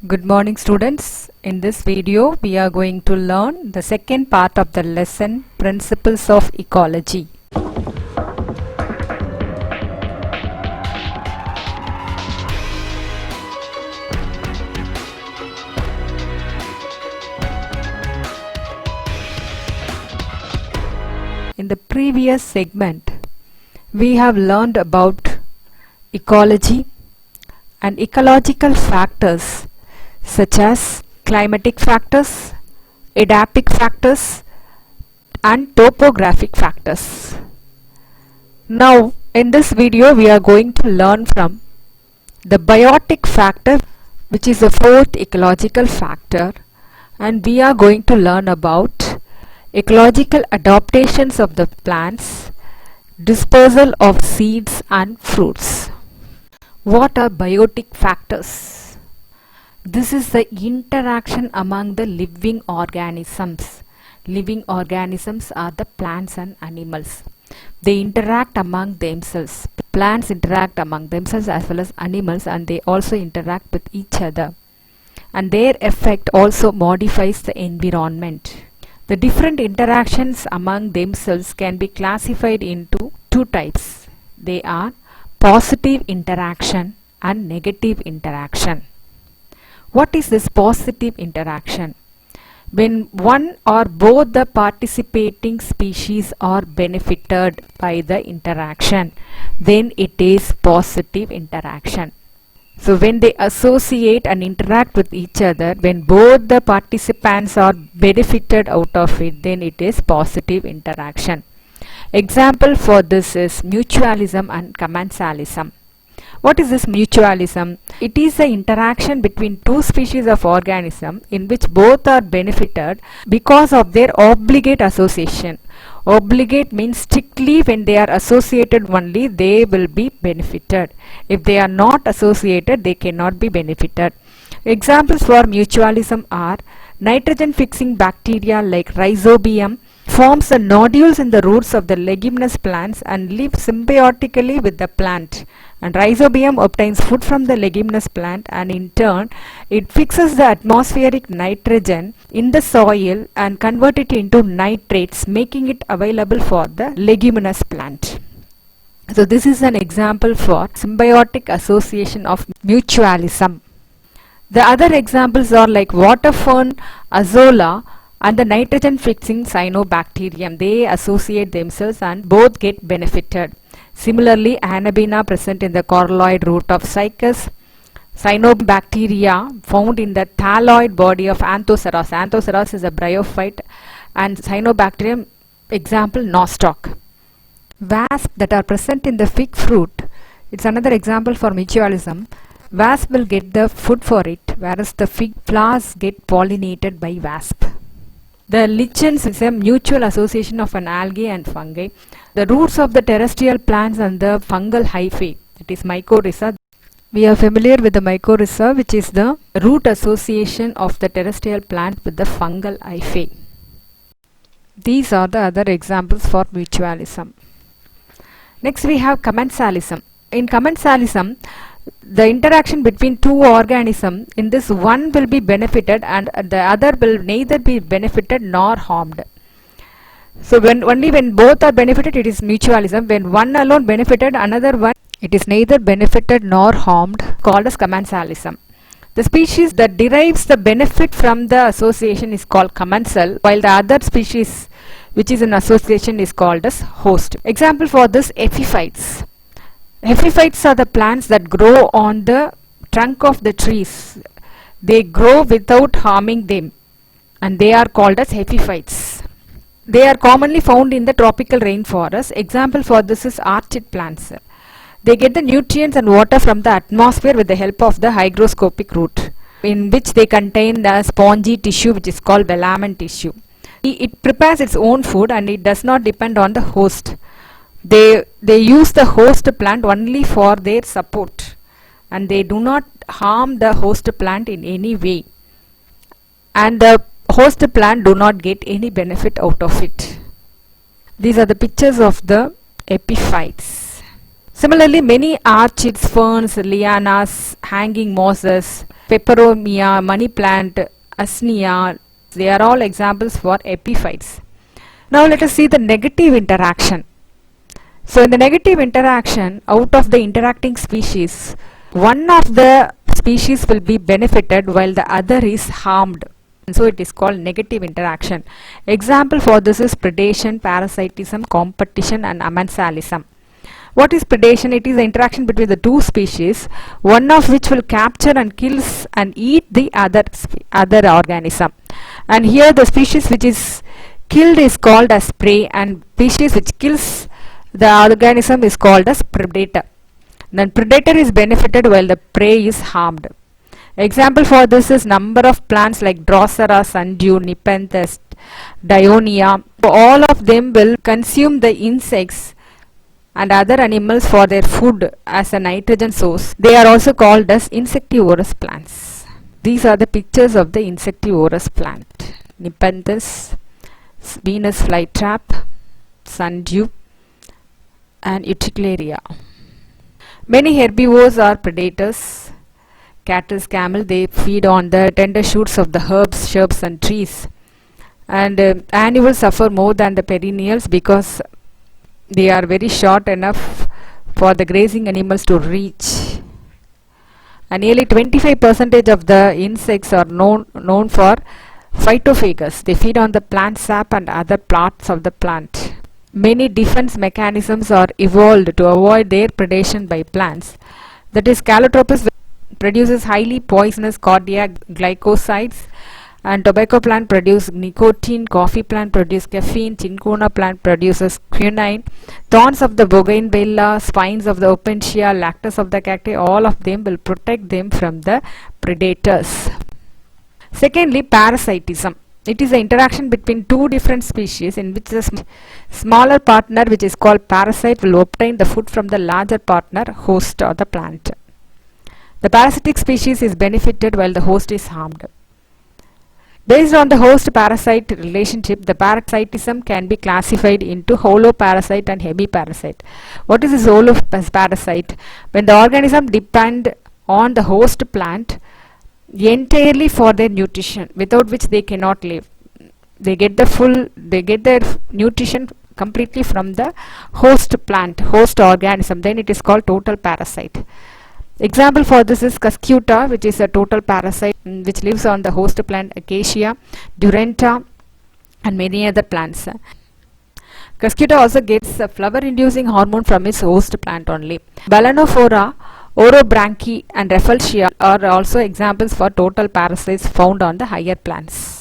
Good morning students. In this video we are going to learn the second part of the lesson, Principles of Ecology. In the previous segment we have learned about ecology and ecological factors such as climatic factors, edaphic factors and topographic factors. Now in this video we are going to learn from the biotic factor, which is the fourth ecological factor, and we are going to learn about ecological adaptations of the plants, dispersal of seeds and fruits. What are biotic factors? This is the interaction among the living organisms. Living organisms are the plants and animals. They interact among themselves. Plants interact among themselves as well as animals, and they also interact with each other. And their effect also modifies the environment. The different interactions among themselves can be classified into two types. They are positive interaction and negative interaction. What is this positive interaction? When one or both the participating species are benefited by the interaction, then it is positive interaction. So when they associate and interact with each other, when both the participants are benefited out of it, then it is positive interaction. Example for this is mutualism and commensalism. What is this mutualism? It is the interaction between two species of organism in which both are benefited because of their obligate association. Obligate means strictly when they are associated only they will be benefited. If they are not associated, they cannot be benefited. Examples for mutualism are nitrogen fixing bacteria like Rhizobium forms the nodules in the roots of the leguminous plants and live symbiotically with the plant. And Rhizobium obtains food from the leguminous plant, and in turn it fixes the atmospheric nitrogen in the soil and convert it into nitrates, making it available for the leguminous plant. So this is an example for symbiotic association of mutualism. The other examples are like water fern Azolla and the nitrogen fixing cyanobacterium. They associate themselves and both get benefited. Similarly, Anabaena present in the coralloid root of Cycas, cyanobacteria found in the thalloid body of Anthoceras. Anthoceras is a bryophyte, and cyanobacterium example nostoc. Wasps that are present in the fig fruit, it's another example for mutualism. Wasp will get the food for it, whereas the fig flowers get pollinated by wasp. The lichens is a mutual association of an algae and fungi. The roots of the terrestrial plants and the fungal hyphae, that is mycorrhiza. We are familiar with the mycorrhiza, which is the root association of the terrestrial plant with the fungal hyphae. These are the other examples for mutualism. Next we have commensalism. In commensalism, the interaction between two organisms, in this one will be benefited and the other will neither be benefited nor harmed. So only when both are benefited it is mutualism. When one alone benefited, another one, it is neither benefited nor harmed, called as commensalism. The species that derives the benefit from the association is called commensal, while the other species which is an association is called as host. Example for this, epiphytes. Epiphytes are the plants that grow on the trunk of the trees. They grow without harming them, and they are called as epiphytes. They are commonly found in the tropical rainforest. Example for this is orchid plants. They get the nutrients and water from the atmosphere with the help of the hygroscopic root, in which they contain the spongy tissue which is called velamen tissue. It prepares its own food and it does not depend on the host. They use the host plant only for their support, and they do not harm the host plant in any way, and the host plant do not get any benefit out of it. These are the pictures of the epiphytes. Similarly, many orchids, ferns, lianas, hanging mosses, peperomia, money plant, asnia, they are all examples for epiphytes. Now let us see the negative interaction. So in the negative interaction, out of the interacting species, one of the species will be benefited while the other is harmed. And so it is called negative interaction. Example for this is predation, parasitism, competition and amensalism. What is predation? It is the interaction between the two species, one of which will capture and kills and eat the other organism. And here the species which is killed is called as prey, and species which kills the organism is called as predator. Then predator is benefited while the prey is harmed. Example for this is number of plants like Drosera, Sundew, Nepenthes, Dionia. All of them will consume the insects and other animals for their food as a nitrogen source. They are also called as insectivorous plants. These are the pictures of the insectivorous plant. Nepenthes, Venus flytrap, Sundew and Utricularia. Many herbivores are predators. Cattle, camel, they feed on the tender shoots of the herbs, shrubs and trees. And annuals suffer more than the perennials because they are very short enough for the grazing animals to reach. And nearly 25% of the insects are known for phytophagous. They feed on the plant sap and other parts of the plant. Many defense mechanisms are evolved to avoid their predation by plants. That is, Calotropis produces highly poisonous cardiac glycosides, and tobacco plant produces nicotine, coffee plant produces caffeine, cinchona plant produces quinine, thorns of the bougainvillea, spines of the opuntia, lactus of the cacti, all of them will protect them from the predators. Secondly, parasitism. It is the interaction between two different species in which the smaller partner, which is called parasite, will obtain the food from the larger partner, host or the plant. The parasitic species is benefited while the host is harmed. Based on the host-parasite relationship, the parasitism can be classified into holoparasite and hemiparasite. What is this holoparasite? When the organism depends on the host plant entirely for their nutrition, without which they cannot live. They get their nutrition completely from the host plant, host organism. Then it is called total parasite. Example for this is Cuscuta, which is a total parasite which lives on the host plant Acacia, Duranta and many other plants. Cuscuta also gets a flower-inducing hormone from its host plant only. Balanophora, Orobranchi and Rafflesia are also examples for total parasites found on the higher plants.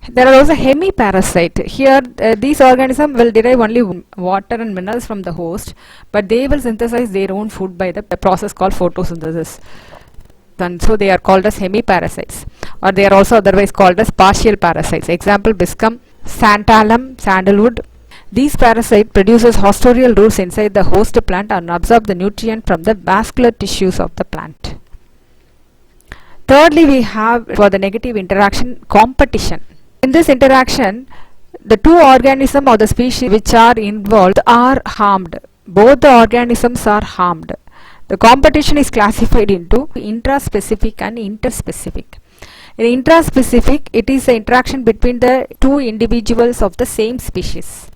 There are also hemiparasite. Here these organisms will derive only water and minerals from the host, but they will synthesize their own food by the process called photosynthesis. And so they are called as hemiparasites, or they are also otherwise called as partial parasites. Example, Biscum, Santalum, sandalwood. These parasites produces hostorial roots inside the host plant and absorb the nutrient from the vascular tissues of the plant. Thirdly, we have for the negative interaction, competition. In this interaction, the two organisms or the species which are involved are harmed. Both the organisms are harmed. The competition is classified into intraspecific and interspecific. In intraspecific, it is the interaction between the two individuals of the same species.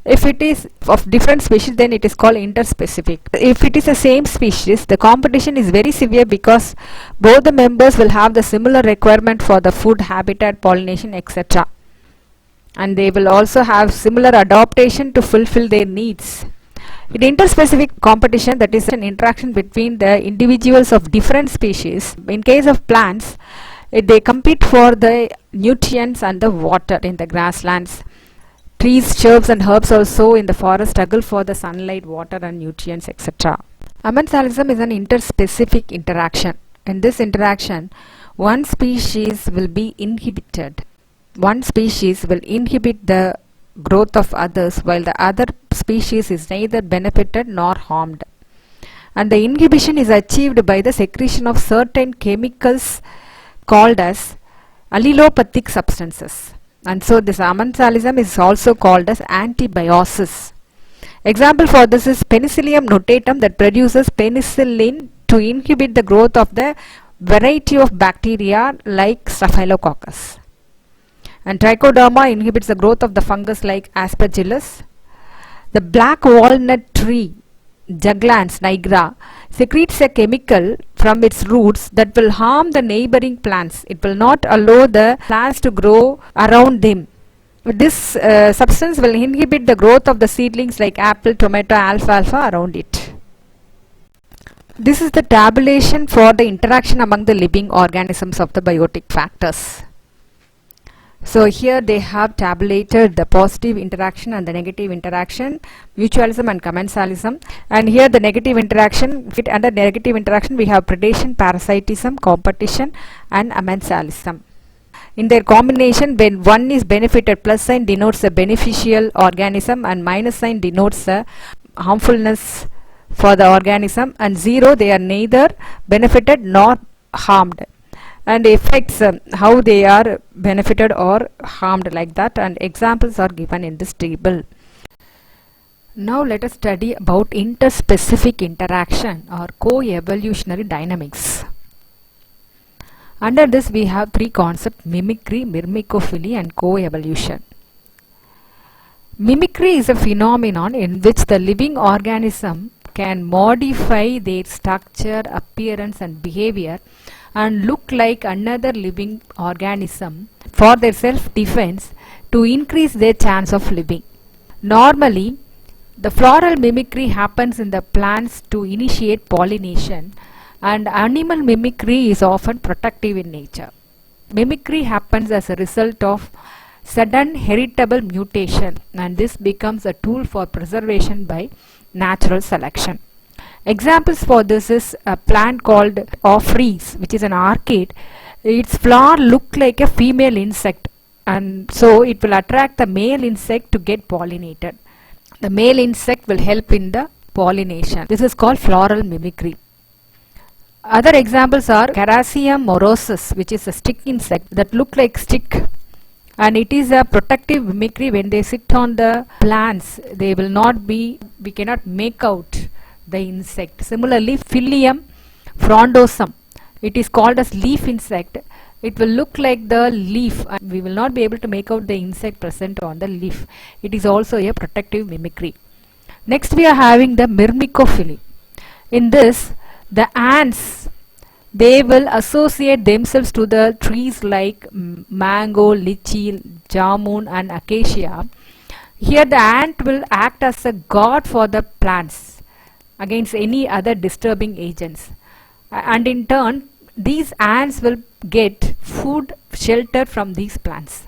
If it is of different species, then it is called interspecific. If it is the same species, the competition is very severe because both the members will have the similar requirement for the food, habitat, pollination, etc. And they will also have similar adaptation to fulfill their needs. In interspecific competition, that is an interaction between the individuals of different species. In case of plants, they compete for the nutrients and the water in the grasslands. Trees, shrubs and herbs also in the forest struggle for the sunlight, water and nutrients, etc. Amensalism is an interspecific interaction. In this interaction, one species will be inhibited. One species will inhibit the growth of others, while the other species is neither benefited nor harmed. And the inhibition is achieved by the secretion of certain chemicals called as allelopathic substances. And so this amensalism is also called as antibiosis. Example for this is Penicillium notatum that produces penicillin to inhibit the growth of the variety of bacteria like Staphylococcus. And Trichoderma inhibits the growth of the fungus like Aspergillus. The black walnut tree, Juglans nigra, secretes a chemical from its roots that will harm the neighboring plants. It will not allow the plants to grow around them. This substance will inhibit the growth of the seedlings like apple, tomato, alfalfa around it. This is the tabulation for the interaction among the living organisms of the biotic factors. So here they have tabulated the positive interaction and the negative interaction, mutualism and commensalism. And here the negative interaction, under negative interaction we have predation, parasitism, competition and amensalism. In their combination, when one is benefited, plus sign denotes a beneficial organism and minus sign denotes a harmfulness for the organism, and 0 they are neither benefited nor harmed. And effects, how they are benefited or harmed, like that, and examples are given in this table. Now let us study about interspecific interaction or co-evolutionary dynamics. Under this we have three concepts: mimicry, myrmecophily and co-evolution. Mimicry is a phenomenon in which the living organism can modify their structure, appearance and behavior and look like another living organism for their self-defense to increase their chance of living. Normally, the floral mimicry happens in the plants to initiate pollination, and animal mimicry is often protective in nature. Mimicry happens as a result of sudden heritable mutation, and this becomes a tool for preservation by natural selection. Examples for this is a plant called Ophrys, which is an orchid. Its flower look like a female insect, and so it will attract the male insect to get pollinated. The male insect will help in the pollination. This is called floral mimicry. Other examples are Carassium morosus, which is a stick insect that look like stick, and it is a protective mimicry. When they sit on the plants, they will not be, we cannot make out the insect. Similarly, Phyllium frondosum, it is called as leaf insect. It will look like the leaf and we will not be able to make out the insect present on the leaf. It is also a protective mimicry. Next we are having the myrmecophily. In this, the ants, they will associate themselves to the trees like mango, lychee, jamun and acacia. Here the ant will act as a guard for the plants against any other disturbing agents, and in turn these ants will get food, shelter from these plants.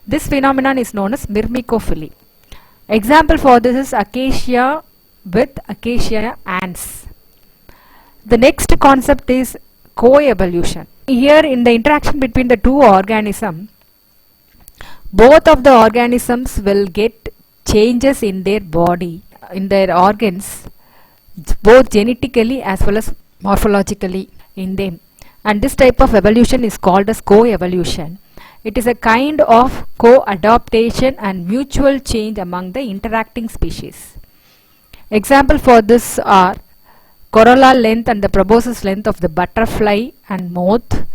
This phenomenon is known as myrmecophily. Example for this is acacia with acacia ants. The next concept is co-evolution. Here in the interaction between the two organisms, both of the organisms will get changes in their body, in their organs, both genetically as well as morphologically in them, and this type of evolution is called as co-evolution. It is a kind of co-adaptation and mutual change among the interacting species. Example for this are corolla length and the proboscis length of the butterfly and moth,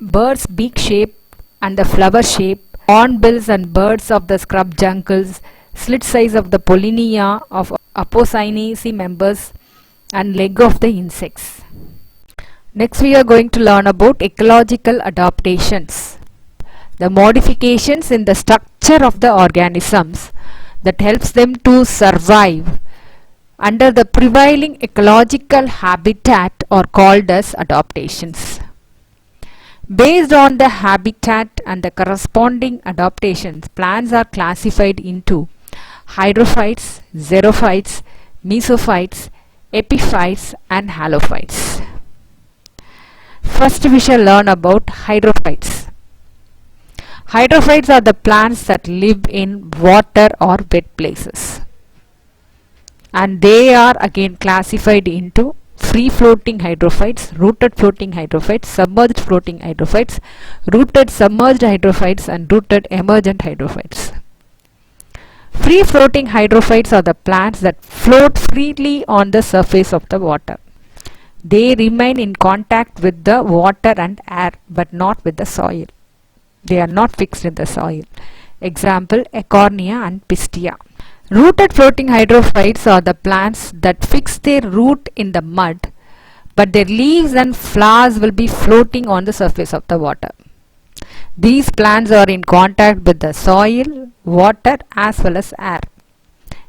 bird's beak shape and the flower shape, hornbills and birds of the scrub jungles, slit size of the pollinia of Apocynaceae members and leg of the insects. Next we are going to learn about ecological adaptations, the modifications in the structure of the organisms that helps them to survive under the prevailing ecological habitat are called as adaptations. Based on the habitat and the corresponding adaptations, plants are classified into hydrophytes, xerophytes, mesophytes, epiphytes and halophytes. First we shall learn about hydrophytes. Hydrophytes are the plants that live in water or wet places, and they are again classified into free floating hydrophytes, rooted floating hydrophytes, submerged floating hydrophytes, rooted submerged hydrophytes and rooted emergent hydrophytes. Free floating hydrophytes are the plants that float freely on the surface of the water. They remain in contact with the water and air but not with the soil. They are not fixed in the soil. Example, Ecornia and Pistia. Rooted floating hydrophytes are the plants that fix their root in the mud, but their leaves and flowers will be floating on the surface of the water. These plants are in contact with the soil, water as well as air.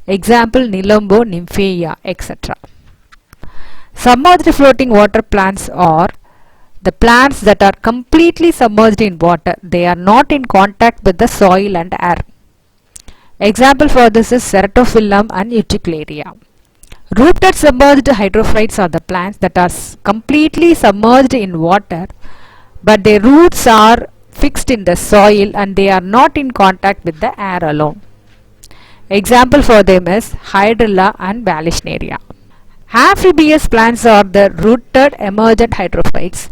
Example, Nilambo, Nymphaea, etc. Submerged floating water plants are the plants that are completely submerged in water. They are not in contact with the soil and air. Example for this is Ceratophyllum and Utricularia. Rooted submerged hydrophytes are the plants that are completely submerged in water, but their roots are fixed in the soil and they are not in contact with the air alone. Example for them is Hydrilla and Vallisneria. Amphibious plants are the rooted emergent hydrophytes,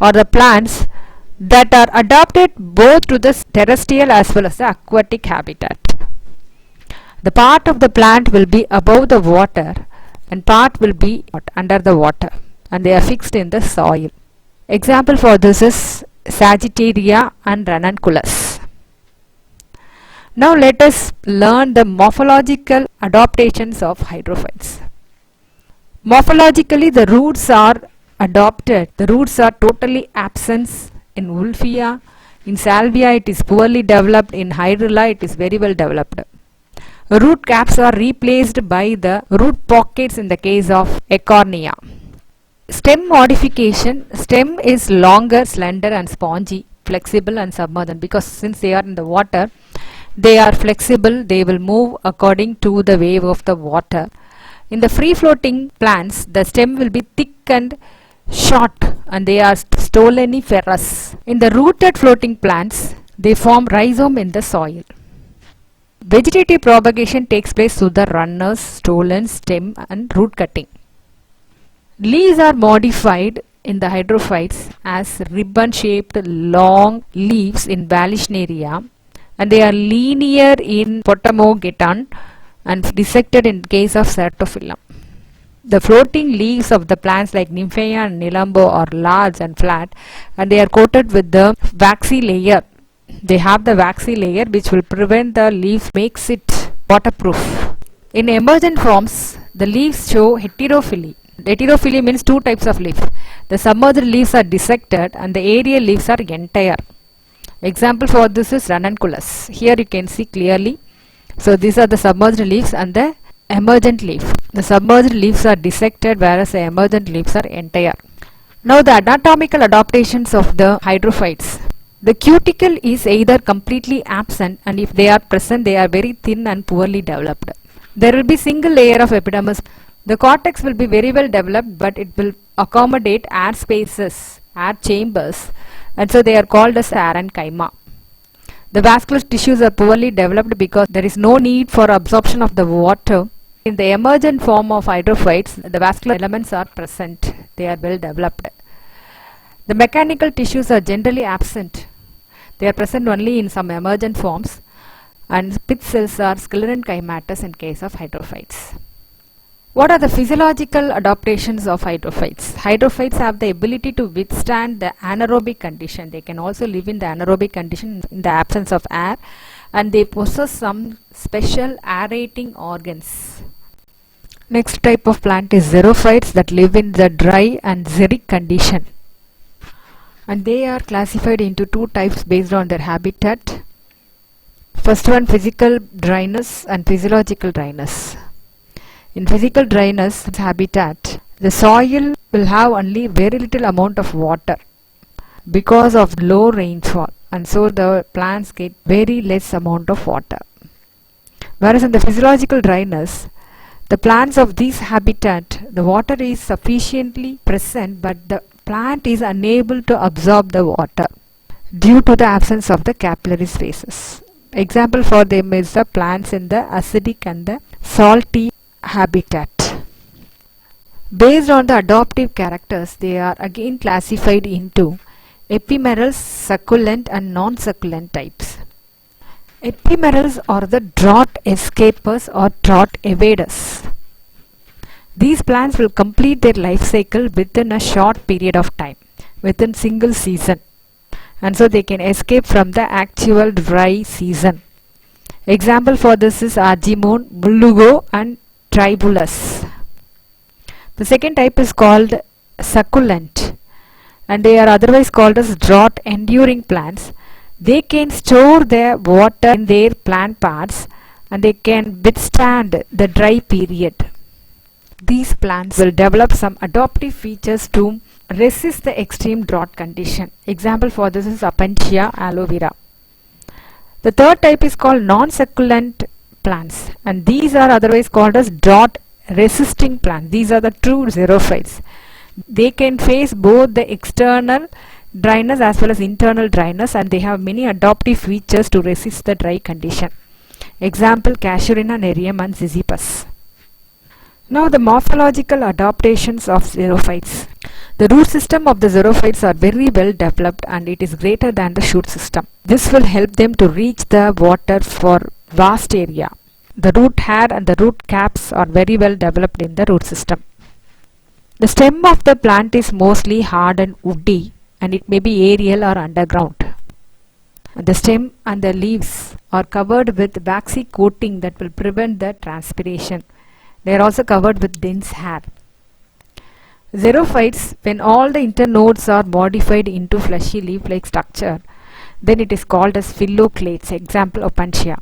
or the plants that are adapted both to the terrestrial as well as the aquatic habitat. The part of the plant will be above the water and part will be under the water, and they are fixed in the soil. Example for this is Sagittaria and Ranunculus. Now let us learn the morphological adaptations of hydrophytes. Morphologically, the roots are adopted. The roots are totally absent in Wolffia. In Salvia it is poorly developed. In Hydrilla it is very well developed. Root caps are replaced by the root pockets in the case of Ecornia. Stem modification. Stem is longer, slender and spongy, flexible and submergent, because since they are in the water, they are flexible, they will move according to the wave of the water. In the free floating plants, the stem will be thick and short and they are stoloniferous. In the rooted floating plants, they form rhizome in the soil. Vegetative propagation takes place through the runners, stolons, stem and root cutting. Leaves are modified in the hydrophytes as ribbon-shaped long leaves in Vallisneria, and they are linear in Potamogeton and dissected in case of Ceratophyllum. The floating leaves of the plants like Nymphaea and Nilambo are large and flat, and they are coated with the waxy layer. They have the waxy layer which will prevent the leaf, makes it waterproof. In emergent forms, the leaves show heterophyly. Heterophyly means two types of leaf. The submerged leaves are dissected and the aerial leaves are entire. Example for this is Ranunculus. Here you can see clearly. So these are the submerged leaves and the emergent leaf. The submerged leaves are dissected whereas the emergent leaves are entire. Now the anatomical adaptations of the hydrophytes. The cuticle is either completely absent, and if they are present they are very thin and poorly developed. There will be single layer of epidermis. The cortex will be very well developed, but it will accommodate air spaces, air chambers, and so they are called as parenchyma. The vascular tissues are poorly developed because there is no need for absorption of the water. In the emergent form of hydrophytes, the vascular elements are present. They are well developed. The mechanical tissues are generally absent. They are present only in some emergent forms, and pith cells are sclerenchymatous in case of hydrophytes. What are the physiological adaptations of hydrophytes? Hydrophytes have the ability to withstand the anaerobic condition. They can also live in the anaerobic condition in the absence of air, and they possess some special aerating organs. Next type of plant is xerophytes that live in the dry and xeric condition. And they are classified into two types based on their habitat. First one, physical dryness and physiological dryness. In physical dryness habitat, the soil will have only very little amount of water because of low rainfall, and so the plants get very less amount of water. Whereas in the physiological dryness, the plants of this habitat, the water is sufficiently present, but the plant is unable to absorb the water due to the absence of the capillary spaces. Example for them is the plants in the acidic and the salty habitat. Based on the adaptive characters, they are again classified into ephemeral, succulent and non-succulent types. Ephemerals are the drought escapers or drought evaders. These plants will complete their life cycle within a short period of time, within single season, and so they can escape from the actual dry season. Example for this is Argemone, Mullugo and Tribulus. The second type is called succulent, and they are otherwise called as drought enduring plants. They can store their water in their plant parts and they can withstand the dry period. These plants will develop some adaptive features to resist the extreme drought condition. Example for this is Opuntia aloe vera. The third type is called non-succulent plants, and these are otherwise called as drought resisting plants. These are the true xerophytes. They can face both the external dryness as well as internal dryness, and they have many adaptive features to resist the dry condition. Example Casuarina nerium and Ziziphus. Now the morphological adaptations of xerophytes. The root system of the xerophytes are very well developed and it is greater than the shoot system. This will help them to reach the water for vast area. The root hair and the root caps are very well developed in the root system. The stem of the plant is mostly hard and woody, and it may be aerial or underground. The stem and the leaves are covered with waxy coating that will prevent the transpiration. They are also covered with dense hair. Xerophytes, when all the internodes are modified into fleshy leaf-like structure, then it is called as phylloclades. Example Opuntia.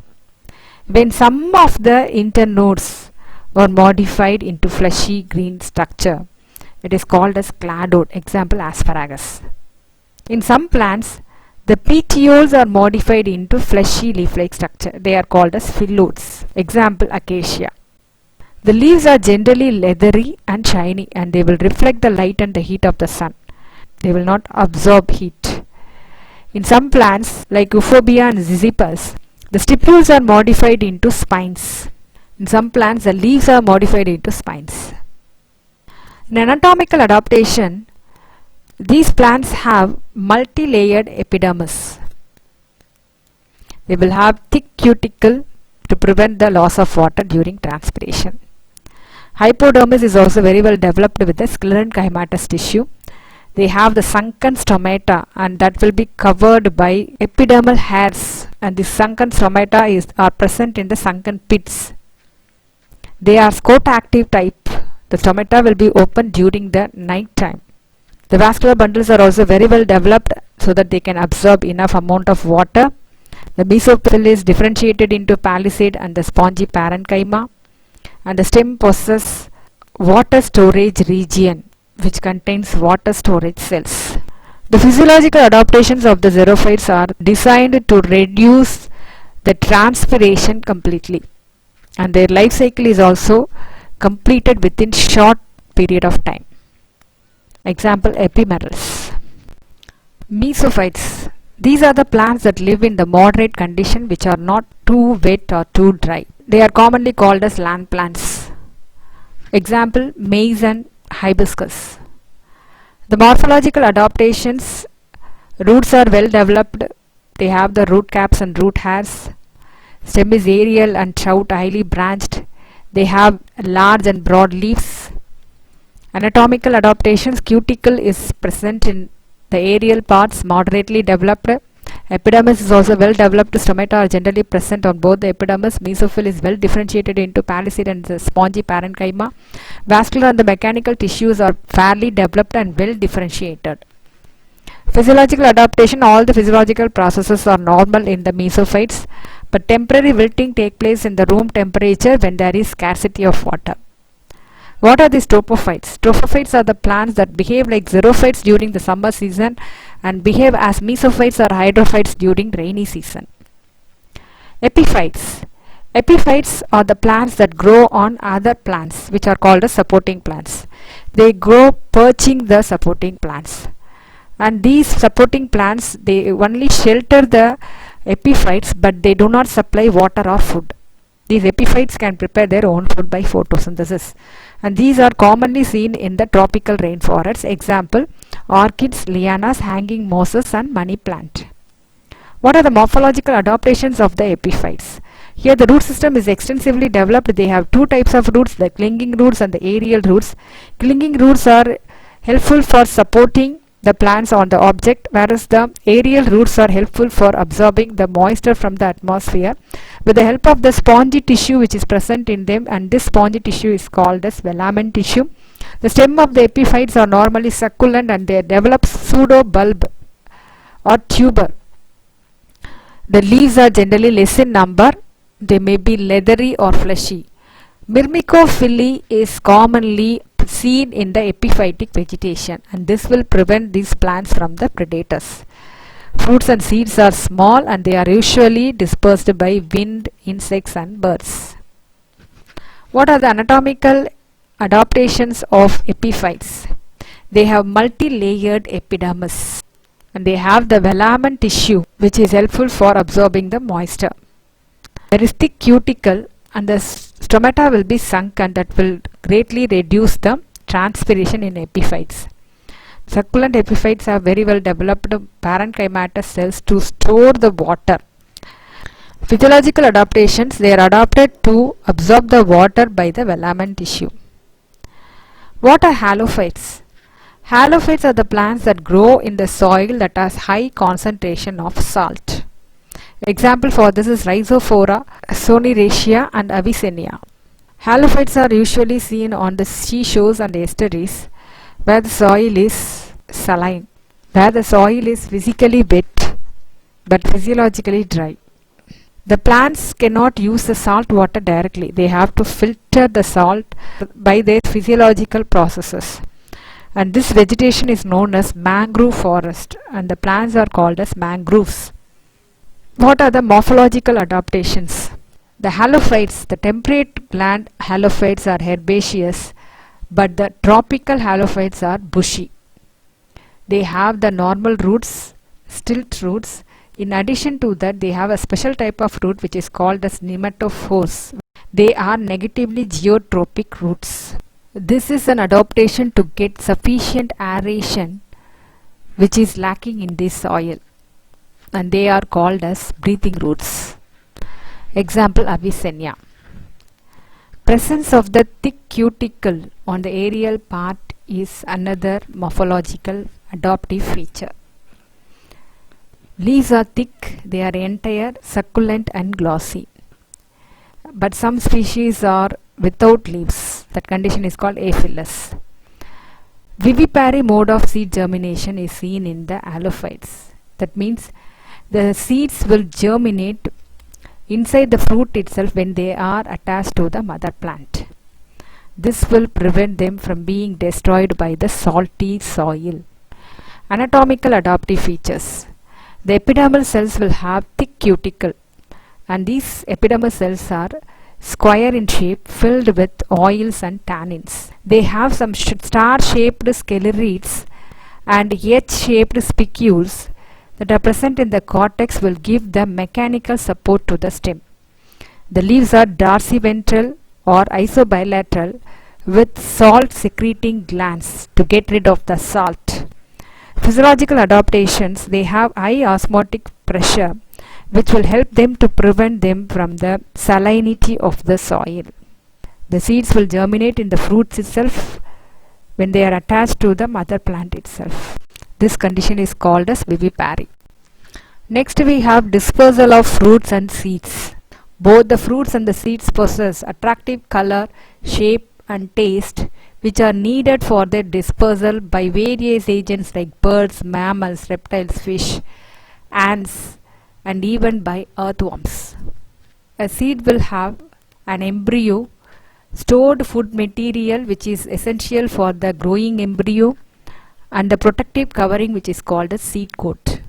When some of the internodes are modified into fleshy green structure, it is called as cladode. Example Asparagus. In some plants, the petioles are modified into fleshy leaf-like structure. They are called as phyllodes. Example Acacia. The leaves are generally leathery and shiny, and they will reflect the light and the heat of the sun. They will not absorb heat. In some plants like Euphorbia and Ziziphus, the stipules are modified into spines. In some plants, the leaves are modified into spines. In anatomical adaptation, these plants have multi-layered epidermis. They will have thick cuticle to prevent the loss of water during transpiration. Hypodermis is also very well developed with the sclerenchymatous tissue. They have the sunken stomata, and that will be covered by epidermal hairs, and the sunken stomata are present in the sunken pits. They are scotactive type. The stomata will be open during the night time. The vascular bundles are also very well developed so that they can absorb enough amount of water. The mesophyll is differentiated into palisade and the spongy parenchyma, and the stem possesses water storage region which contains water storage cells. The physiological adaptations of the xerophytes are designed to reduce the transpiration completely, and their life cycle is also completed within short period of time. Example Ephemerals. Mesophytes. These are the plants that live in the moderate condition which are not too wet or too dry. They are commonly called as land plants. Example maize and hibiscus. The morphological adaptations, roots are well developed. They have the root caps and root hairs. Stem is aerial and stout, highly branched. They have large and broad leaves. Anatomical adaptations, cuticle is present in the aerial parts, moderately developed. Epidermis is also well developed. Stomata are generally present on both the epidermis. Mesophyll is well differentiated into palisade and the spongy parenchyma. Vascular and the mechanical tissues are fairly developed and well differentiated. Physiological adaptation, all the physiological processes are normal in the mesophytes, but temporary wilting takes place in the room temperature when there is scarcity of water. What are these tropophytes? Tropophytes are the plants that behave like xerophytes during the summer season and behave as mesophytes or hydrophytes during rainy season. Epiphytes. Epiphytes are the plants that grow on other plants which are called as supporting plants. They grow perching the supporting plants. And these supporting plants, they only shelter the epiphytes, but they do not supply water or food. These epiphytes can prepare their own food by photosynthesis, and these are commonly seen in the tropical rainforests. Example orchids, lianas, hanging mosses and money plant. What are the morphological adaptations of the epiphytes? Here the root system is extensively developed. They have two types of roots, the clinging roots and the aerial roots. Clinging roots are helpful for supporting the plants on the object, whereas the aerial roots are helpful for absorbing the moisture from the atmosphere with the help of the spongy tissue which is present in them, and this spongy tissue is called as velamen tissue. The stem of the epiphytes are normally succulent and they develop pseudo bulb or tuber. The leaves are generally less in number. They may be leathery or fleshy. Myrmecophily is commonly seen in the epiphytic vegetation, and this will prevent these plants from the predators. Fruits and seeds are small and they are usually dispersed by wind, insects and birds. What are the anatomical adaptations of epiphytes? They have multi-layered epidermis and they have the velamen tissue which is helpful for absorbing the moisture. There is thick cuticle and the stomata will be sunk, and that will greatly reduce the transpiration in epiphytes. Succulent epiphytes have very well developed parenchymatous cells to store the water. Physiological adaptations, they are adapted to absorb the water by the velamen tissue. What are halophytes? Halophytes are the plants that grow in the soil that has high concentration of salt. Example for this is Rhizophora, Soneraceae and Avicennia. Halophytes are usually seen on the seashores and estuaries where the soil is saline, where the soil is physically wet but physiologically dry. The plants cannot use the salt water directly. They have to filter the salt by their physiological processes. And this vegetation is known as mangrove forest, and the plants are called as mangroves. What are the morphological adaptations? The halophytes, the temperate land halophytes are herbaceous, but the tropical halophytes are bushy. They have the normal roots, stilt roots. In addition to that, they have a special type of root which is called as nematophores. They are negatively geotropic roots. This is an adaptation to get sufficient aeration which is lacking in this soil, and they are called as breathing roots. Example Avicennia. Presence of the thick cuticle on the aerial part is another morphological adaptive feature. Leaves are thick, they are entire, succulent and glossy. But some species are without leaves. That condition is called aphyllous. Vivipary mode of seed germination is seen in the halophytes. That means the seeds will germinate inside the fruit itself when they are attached to the mother plant. This will prevent them from being destroyed by the salty soil. Anatomical adaptive features. The epidermal cells will have thick cuticle, and these epidermal cells are square in shape, filled with oils and tannins. They have some star-shaped sclerites and H-shaped spicules that are present in the cortex will give the mechanical support to the stem. The leaves are dorsiventral or isobilateral with salt-secreting glands to get rid of the salt. Physiological adaptations, they have high osmotic pressure which will help them to prevent them from the salinity of the soil. The seeds will germinate in the fruits itself when they are attached to the mother plant itself. This condition is called as vivipary. Next we have dispersal of fruits and seeds. Both the fruits and the seeds possess attractive color, shape and taste which are needed for their dispersal by various agents like birds, mammals, reptiles, fish, ants and even by earthworms. A seed will have an embryo, stored food material which is essential for the growing embryo, and the protective covering which is called a seed coat.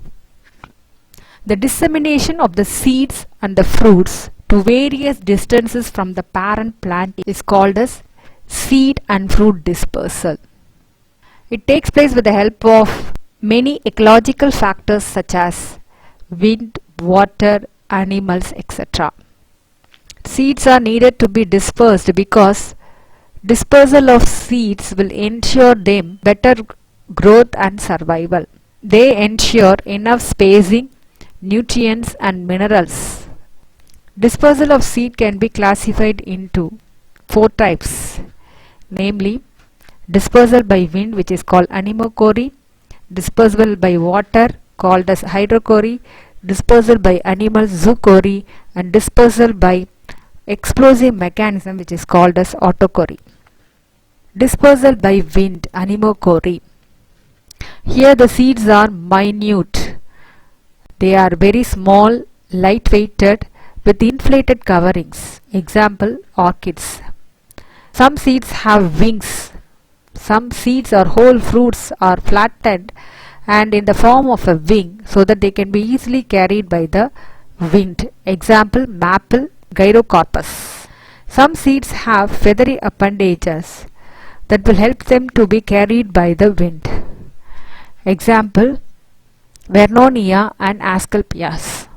The dissemination of the seeds and the fruits to various distances from the parent plant is called as seed and fruit dispersal. It takes place with the help of many ecological factors such as wind, water, animals, etc. Seeds are needed to be dispersed because dispersal of seeds will ensure them better growth and survival. They ensure enough spacing nutrients and minerals. Dispersal of seed can be classified into four types, namely dispersal by wind, which is called anemochory, dispersal by water called as hydrochory, dispersal by animals zoochory, and dispersal by explosive mechanism, which is called as autochory. Dispersal by wind, anemochory. Here the seeds are minute. They are very small, light-weighted, with inflated coverings. Example, orchids. Some seeds have wings. Some seeds or whole fruits are flattened and in the form of a wing so that they can be easily carried by the wind. Example, maple, gyrocarpus. Some seeds have feathery appendages that will help them to be carried by the wind. Example, Vernonia and Asclepias.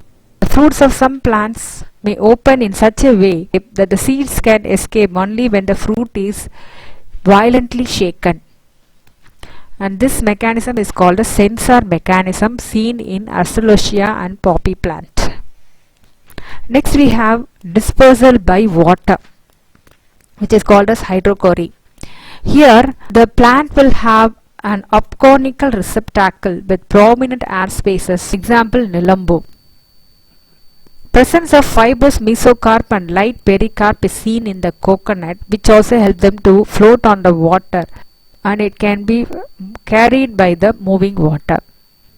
The fruits of some plants may open in such a way that the seeds can escape only when the fruit is violently shaken. And this mechanism is called a sensor mechanism seen in Arcelosia and poppy plant. Next we have dispersal by water, which is called as hydrochory. Here the plant will have an upconical receptacle with prominent air spaces. Example, Nilambu. Presence of fibrous mesocarp and light pericarp is seen in the coconut, which also help them to float on the water, and it can be carried by the moving water.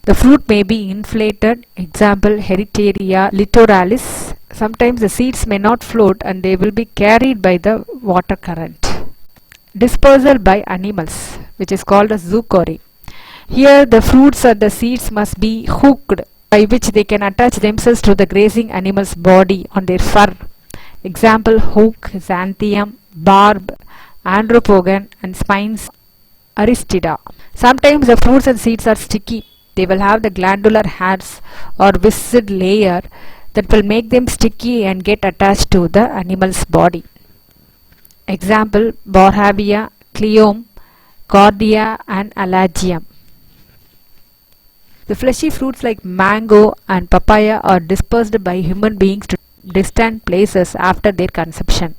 The fruit may be inflated. Example, Heritaria littoralis. Sometimes the seeds may not float and they will be carried by the water current. Dispersal by animals, which is called as zoochory. Here the fruits and the seeds must be hooked, by which they can attach themselves to the grazing animal's body on their fur. Example, hook, xanthium, barb, andropogon, and spines, aristida. Sometimes the fruits and seeds are sticky. They will have the glandular hairs or viscid layer that will make them sticky and get attached to the animal's body. Example, Borhavia, Cleome, Cordia, and Alagium. The fleshy fruits like mango and papaya are dispersed by human beings to distant places after their consumption.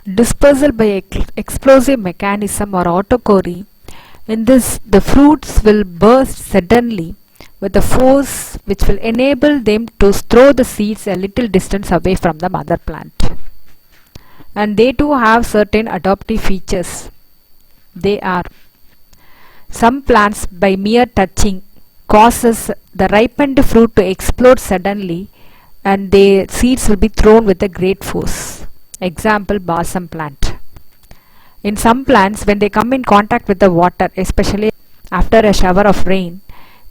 Dispersal by explosive mechanism or autochory. In this, the fruits will burst suddenly with a force which will enable them to throw the seeds a little distance away from the mother plant. And they too have certain adaptive features. They are: some plants by mere touching causes the ripened fruit to explode suddenly and the seeds will be thrown with a great force. Example, balsam plant. In some plants, when they come in contact with the water, especially after a shower of rain,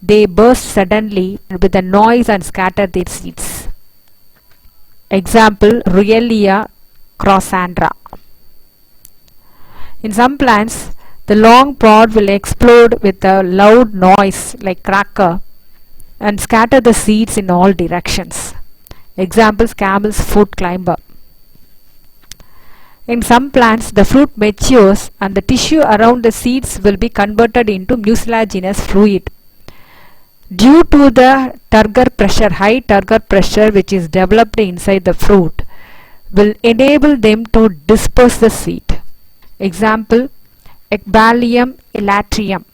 they burst suddenly with a noise and scatter their seeds. Example, Ruellia crossandra. In some plants, the long pod will explode with a loud noise like cracker and scatter the seeds in all directions. Examples, camel's foot climber. In some plants, the fruit matures and the tissue around the seeds will be converted into mucilaginous fluid. Due to the turgor pressure, high turgor pressure which is developed inside the fruit, will enable them to disperse the seed. Example, Ecballium elatrium.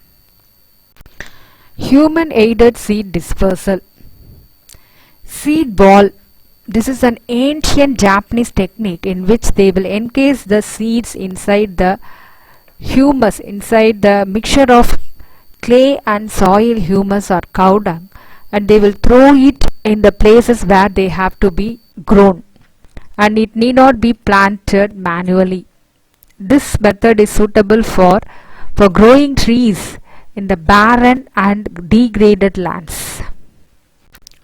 Human aided seed dispersal. Seed ball. This is an ancient Japanese technique in which they will encase the seeds inside the humus, inside the mixture of clay and soil humus or cow dung, and they will throw it in the places where they have to be grown, and it need not be planted manually. This method is suitable for growing trees in the barren and degraded lands.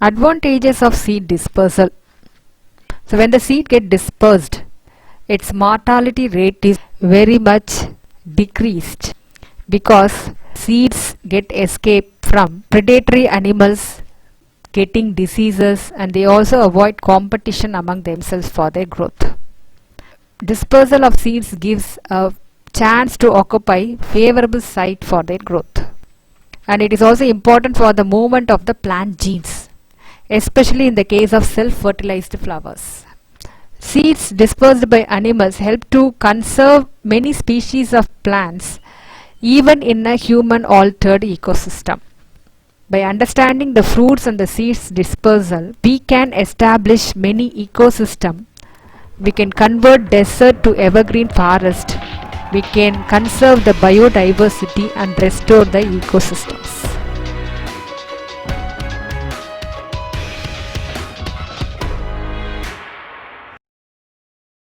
Advantages of seed dispersal. So when the seed get dispersed, its mortality rate is very much decreased because seeds get escape from predatory animals getting diseases, and they also avoid competition among themselves for their growth. Dispersal of seeds gives a chance to occupy favorable site for their growth. and it is also important for the movement of the plant genes, especially in the case of self-fertilized flowers. Seeds dispersed by animals help to conserve many species of plants even in a human-altered ecosystem. By understanding the fruits and the seeds dispersal, we can establish many ecosystems. We can convert desert to evergreen forest. We can conserve the biodiversity and restore the ecosystems.